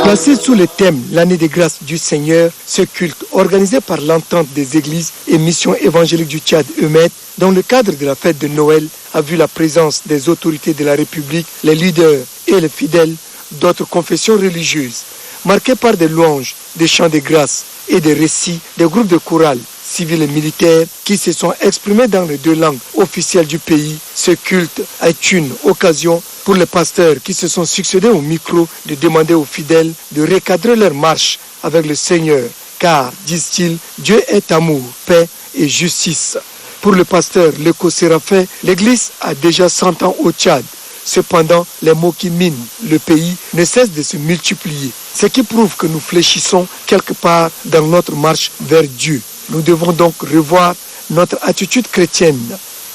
Placé sous le thème l'année des grâces du Seigneur, ce culte organisé par l'entente des églises et missions évangéliques du Tchad EMET, dans le cadre de la fête de Noël, a vu la présence des autorités de la République, les leaders et les fidèles d'autres confessions religieuses, marqué par des louanges, des chants de grâce et des récits des groupes de chorales civils et militaires qui se sont exprimés dans les deux langues officielles du pays. Ce culte est une occasion pour les pasteurs qui se sont succédés au micro de demander aux fidèles de recadrer leur marche avec le Seigneur, car, disent-ils, Dieu est amour, paix et justice. Pour le pasteur Leko Séraphin, l'Église a déjà 100 ans au Tchad. Cependant, les maux qui minent le pays ne cessent de se multiplier, ce qui prouve que nous fléchissons quelque part dans notre marche vers Dieu. Nous devons donc revoir notre attitude chrétienne.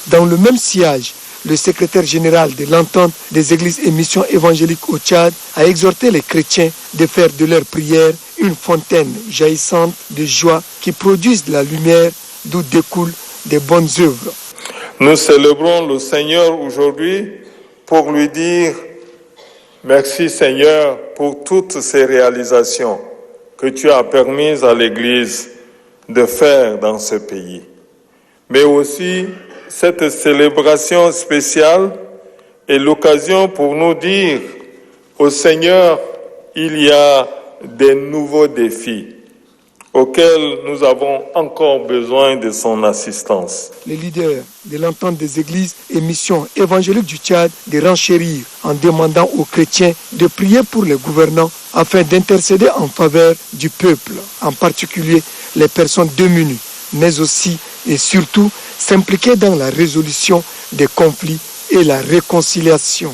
Dans le même sillage, le secrétaire général de l'entente des églises et missions évangéliques au Tchad a exhorté les chrétiens de faire de leur prière une fontaine jaillissante de joie qui produise de la lumière d'où découlent des bonnes œuvres. Nous célébrons le Seigneur aujourd'hui pour lui dire merci Seigneur pour toutes ces réalisations que tu as permises à l'Église de faire dans ce pays. Mais aussi, cette célébration spéciale est l'occasion pour nous dire au Seigneur, il y a des nouveaux défis auxquels nous avons encore besoin de son assistance. Les leaders de l'entente des églises et missions évangéliques du Tchad de renchérir en demandant aux chrétiens de prier pour les gouvernants afin d'intercéder en faveur du peuple, en particulier les personnes démunies, mais aussi et surtout s'impliquer dans la résolution des conflits et la réconciliation.